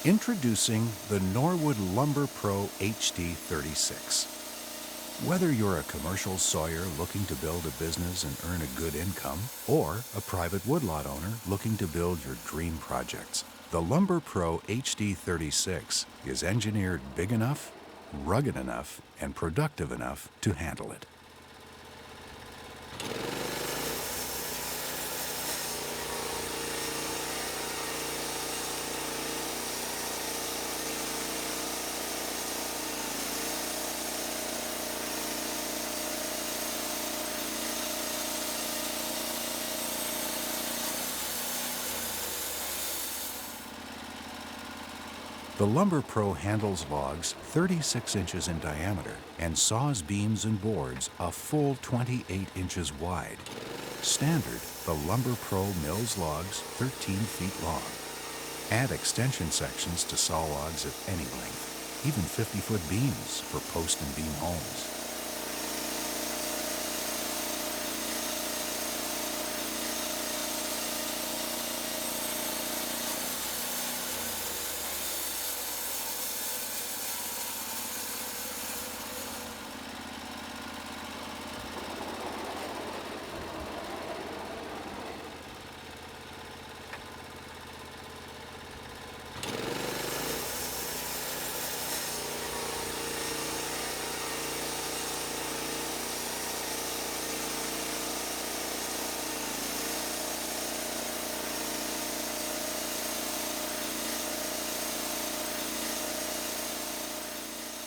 Introducing the Norwood LumberPro HD36. Whether you're a commercial sawyer looking to build a business and earn a good income, or a private woodlot owner looking to build your dream projects, the LumberPro HD36 is engineered big enough, rugged enough, and productive enough to handle it. The LumberPro handles logs 36 inches in diameter and saws beams and boards a full 28 inches wide. Standard, the LumberPro mills logs 13 feet long. Add extension sections to saw logs of any length, even 50-foot beams for post and beam homes.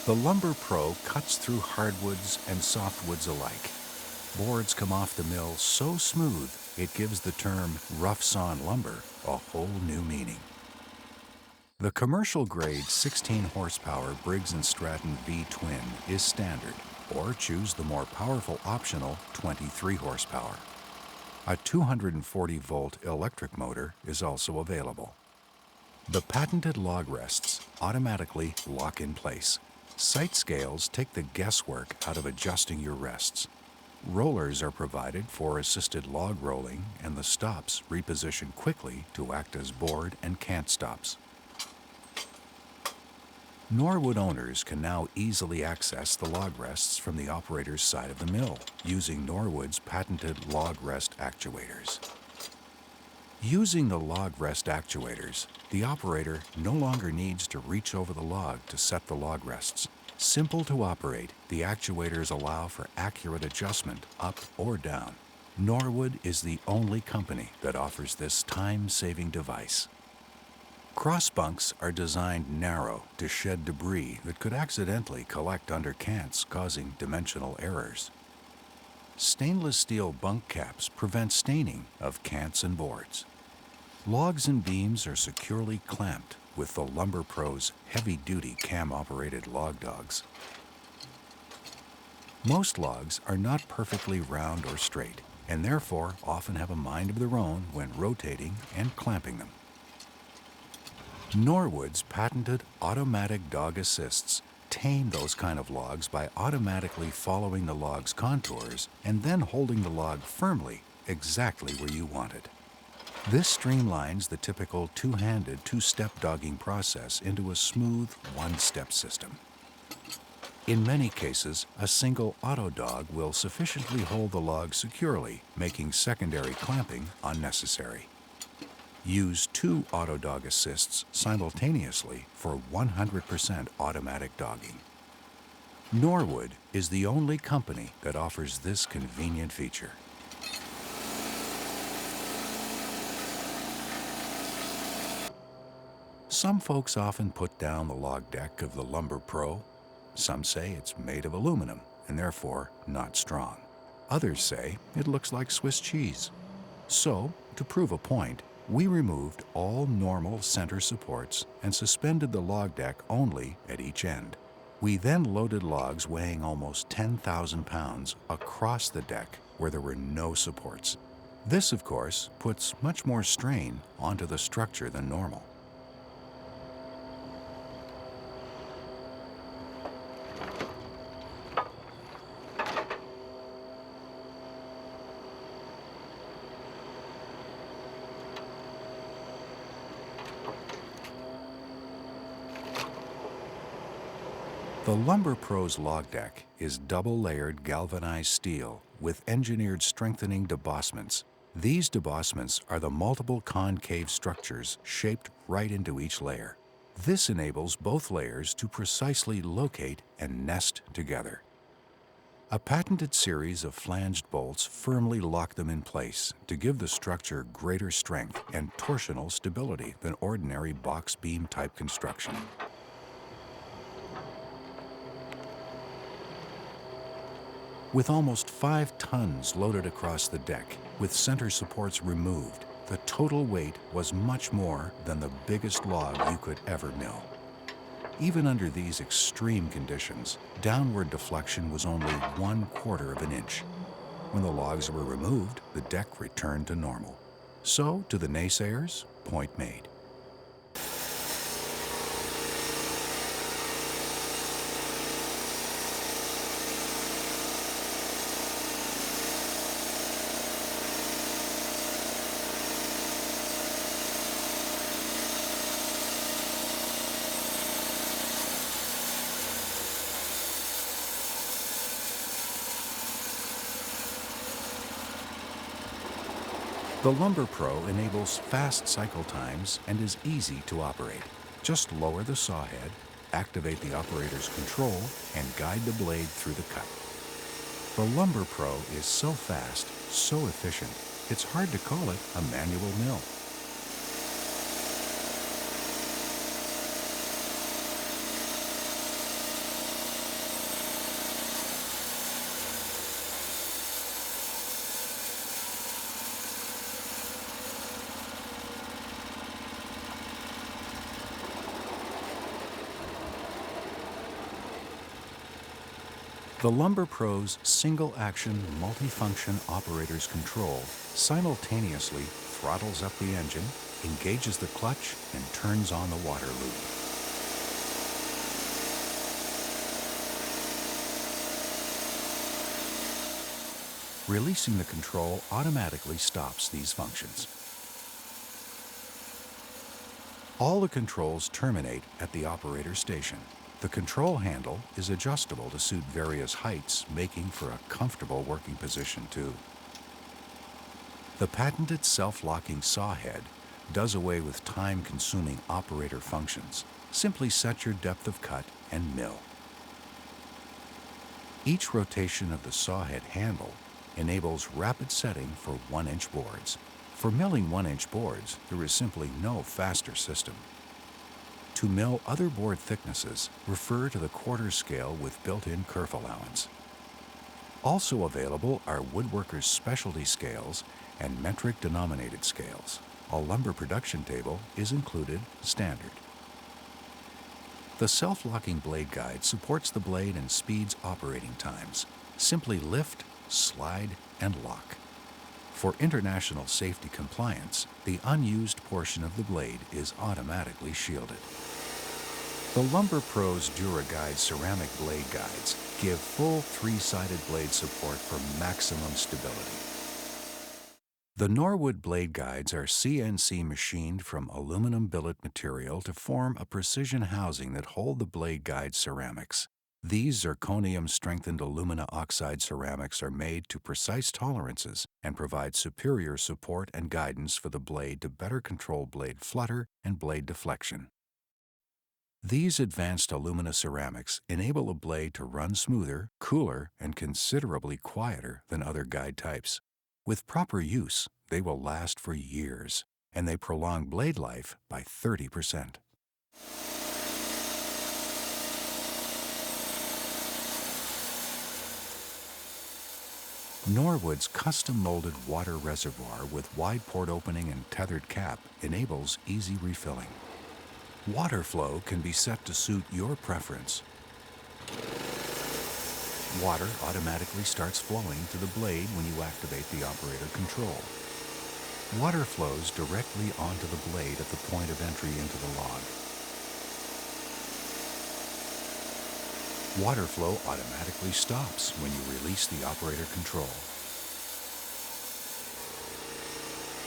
The LumberPro cuts through hardwoods and softwoods alike. Boards come off the mill so smooth, it gives the term rough-sawn lumber a whole new meaning. The commercial-grade 16-horsepower Briggs & Stratton V-twin is standard, or choose the more powerful optional 23 horsepower. A 240-volt electric motor is also available. The patented log rests automatically lock in place. Sight scales take the guesswork out of adjusting your rests. Rollers are provided for assisted log rolling, and the stops reposition quickly to act as board and cant stops. Norwood owners can now easily access the log rests from the operator's side of the mill using Norwood's patented log rest actuators. Using the log rest actuators, the operator no longer needs to reach over the log to set the log rests. Simple to operate, the actuators allow for accurate adjustment up or down. Norwood is the only company that offers this time-saving device. Cross bunks are designed narrow to shed debris that could accidentally collect under cants, causing dimensional errors. Stainless steel bunk caps prevent staining of cants and boards. Logs and beams are securely clamped with the LumberPro's heavy-duty cam-operated log dogs. Most logs are not perfectly round or straight, and therefore often have a mind of their own when rotating and clamping them. Norwood's patented automatic dog assists tame those kind of logs by automatically following the log's contours and then holding the log firmly exactly where you want it. This streamlines the typical two-handed, two-step dogging process into a smooth one-step system. In many cases, a single auto dog will sufficiently hold the log securely, making secondary clamping unnecessary. Use two auto dog assists simultaneously for 100% automatic dogging. Norwood is the only company that offers this convenient feature. Some folks often put down the log deck of the LumberPro. Some say it's made of aluminum and therefore not strong. Others say it looks like Swiss cheese. So, to prove a point, we removed all normal center supports and suspended the log deck only at each end. We then loaded logs weighing almost 10,000 pounds across the deck where there were no supports. This, of course, puts much more strain onto the structure than normal. The LumberPro's log deck is double-layered galvanized steel with engineered strengthening debossments. These debossments are the multiple concave structures shaped right into each layer. This enables both layers to precisely locate and nest together. A patented series of flanged bolts firmly lock them in place to give the structure greater strength and torsional stability than ordinary box beam type construction. With almost 5 tons loaded across the deck, with center supports removed, the total weight was much more than the biggest log you could ever mill. Even under these extreme conditions, downward deflection was only 1/4 of an inch. When the logs were removed, the deck returned to normal. So, to the naysayers, point made. The LumberPro enables fast cycle times and is easy to operate. Just lower the saw head, activate the operator's control, and guide the blade through the cut. The LumberPro is so fast, so efficient, it's hard to call it a manual mill. The LumberPro's single-action, multifunction operator's control simultaneously throttles up the engine, engages the clutch, and turns on the water loop. Releasing the control automatically stops these functions. All the controls terminate at the operator station. The control handle is adjustable to suit various heights, making for a comfortable working position too. The patented self-locking saw head does away with time-consuming operator functions. Simply set your depth of cut and mill. Each rotation of the saw head handle enables rapid setting for 1-inch boards. For milling 1-inch boards, there is simply no faster system. To mill other board thicknesses, refer to the quarter scale with built-in kerf allowance. Also available are woodworkers' specialty scales and metric denominated scales. A lumber production table is included standard. The self-locking blade guide supports the blade and speeds operating times. Simply lift, slide, and lock. For international safety compliance, the unused portion of the blade is automatically shielded. The LumberPro's DuraGuide ceramic blade guides give full 3-sided blade support for maximum stability. The Norwood blade guides are CNC machined from aluminum billet material to form a precision housing that hold the blade guide ceramics. These zirconium-strengthened alumina oxide ceramics are made to precise tolerances and provide superior support and guidance for the blade to better control blade flutter and blade deflection. These advanced alumina ceramics enable a blade to run smoother, cooler, and considerably quieter than other guide types. With proper use, they will last for years, and they prolong blade life by 30%. Norwood's custom-molded water reservoir with wide port opening and tethered cap enables easy refilling. Water flow can be set to suit your preference. Water automatically starts flowing to the blade when you activate the operator control. Water flows directly onto the blade at the point of entry into the log. Water flow automatically stops when you release the operator control.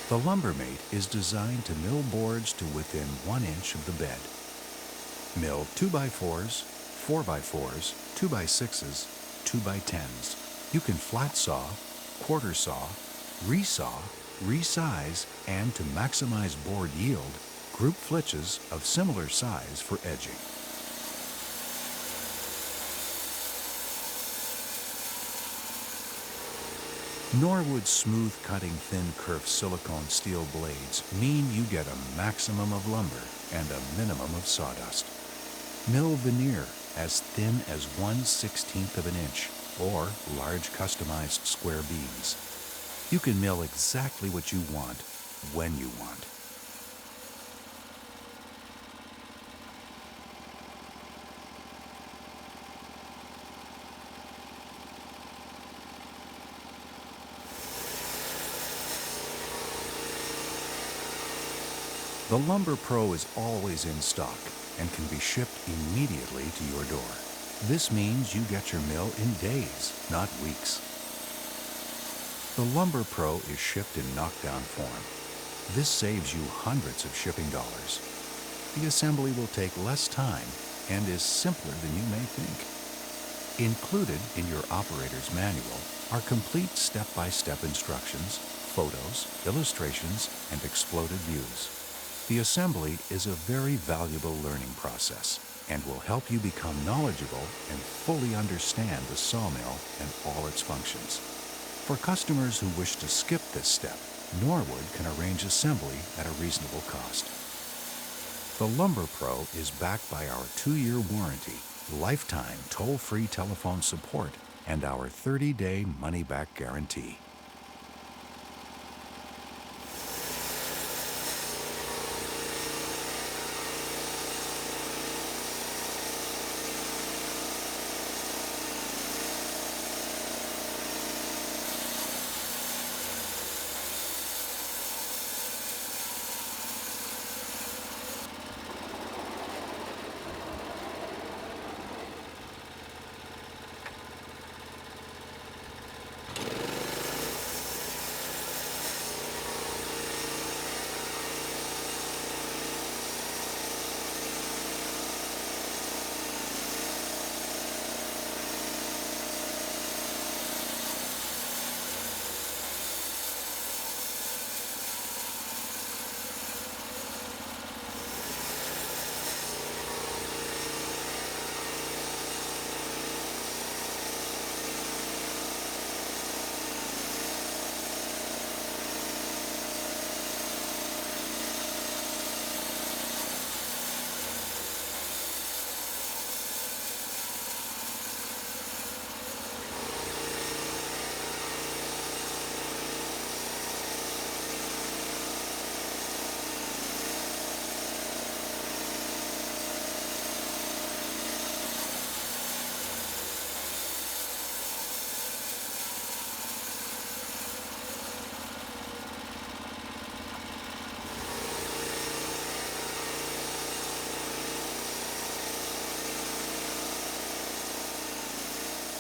The LumberMate is designed to mill boards to within 1 inch of the bed. Mill 2x4s, 4x4s, 2x6s, 2x10s. You can flat saw, quarter saw, resaw, resize, and to maximize board yield, group flitches of similar size for edging. Norwood's smooth-cutting, thin-kerf silicone steel blades mean you get a maximum of lumber and a minimum of sawdust. Mill veneer as thin as 1/16 of an inch, or large customized square beams. You can mill exactly what you want, when you want. The LumberPro is always in stock and can be shipped immediately to your door. This means you get your mill in days, not weeks. The LumberPro is shipped in knockdown form. This saves you hundreds of shipping dollars. The assembly will take less time and is simpler than you may think. Included in your operator's manual are complete step-by-step instructions, photos, illustrations, and exploded views. The assembly is a very valuable learning process and will help you become knowledgeable and fully understand the sawmill and all its functions. For customers who wish to skip this step, Norwood can arrange assembly at a reasonable cost. The LumberPro is backed by our 2-year warranty, lifetime toll-free telephone support, and our 30-day money-back guarantee.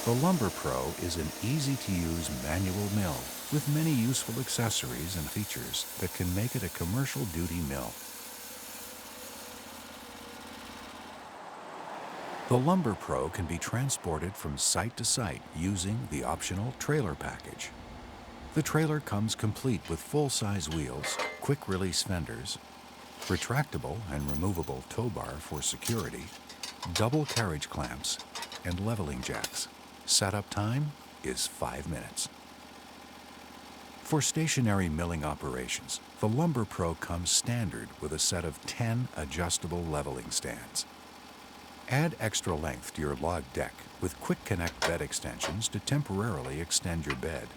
The LumberPro is an easy-to-use manual mill with many useful accessories and features that can make it a commercial-duty mill. The LumberPro can be transported from site to site using the optional trailer package. The trailer comes complete with full-size wheels, quick-release fenders, retractable and removable tow bar for security, double carriage clamps, and leveling jacks. Setup time is 5 minutes. For stationary milling operations, the LumberPro comes standard with a set of 10 adjustable leveling stands. Add extra length to your log deck with quick connect bed extensions to temporarily extend your bed.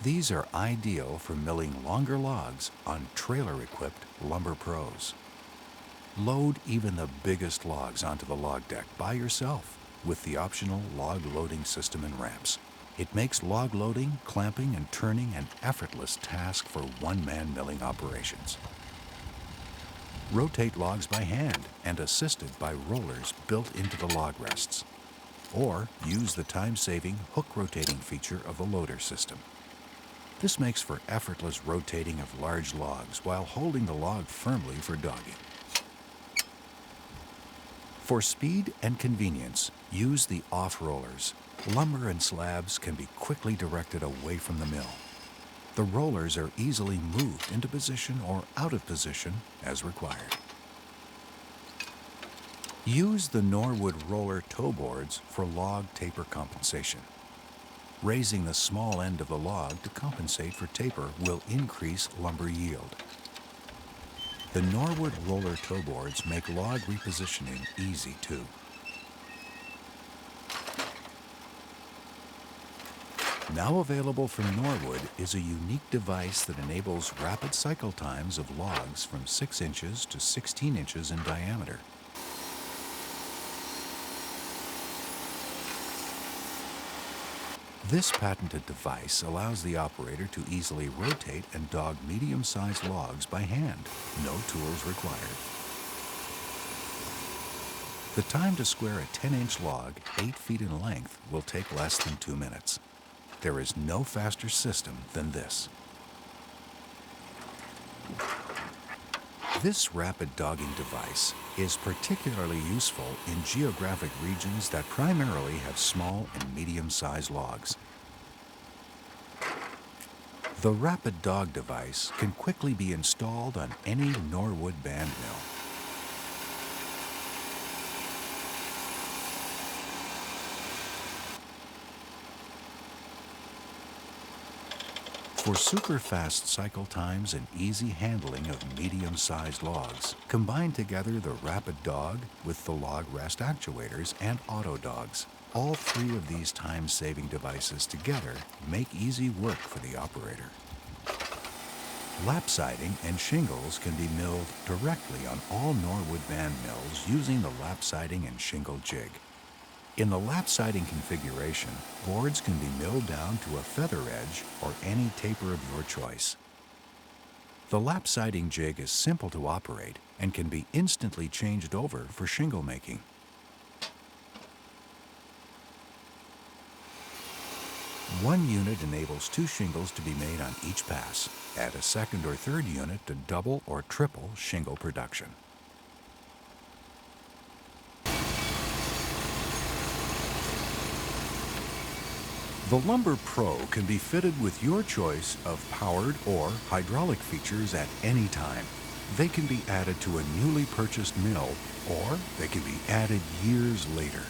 These are ideal for milling longer logs on trailer-equipped LumberPros. Load even the biggest logs onto the log deck by yourself with the optional log loading system and ramps. It makes log loading, clamping, and turning an effortless task for one-man milling operations. Rotate logs by hand and assisted by rollers built into the log rests. Or use the time-saving hook rotating feature of the loader system. This makes for effortless rotating of large logs while holding the log firmly for dogging. For speed and convenience, use the off rollers. Lumber and slabs can be quickly directed away from the mill. The rollers are easily moved into position or out of position as required. Use the Norwood roller toe boards for log taper compensation. Raising the small end of the log to compensate for taper will increase lumber yield. The Norwood roller toe boards make log repositioning easy too. Now available from Norwood is a unique device that enables rapid cycle times of logs from 6 inches to 16 inches in diameter. This patented device allows the operator to easily rotate and dog medium-sized logs by hand. No tools required. The time to square a 10-inch log 8 feet in length will take less than 2 minutes. There is no faster system than this. This rapid dogging device is particularly useful in geographic regions that primarily have small and medium-sized logs. The rapid dog device can quickly be installed on any Norwood band mill. For super-fast cycle times and easy handling of medium-sized logs, combine together the Rapid Dog with the log rest actuators and auto dogs. All 3 of these time-saving devices together make easy work for the operator. Lap siding and shingles can be milled directly on all Norwood band mills using the lap siding and shingle jig. In the lap siding configuration, boards can be milled down to a feather edge or any taper of your choice. The lap siding jig is simple to operate and can be instantly changed over for shingle making. One unit enables 2 shingles to be made on each pass. Add a second or third unit to double or triple shingle production. The LumberPro can be fitted with your choice of powered or hydraulic features at any time. They can be added to a newly purchased mill, or they can be added years later.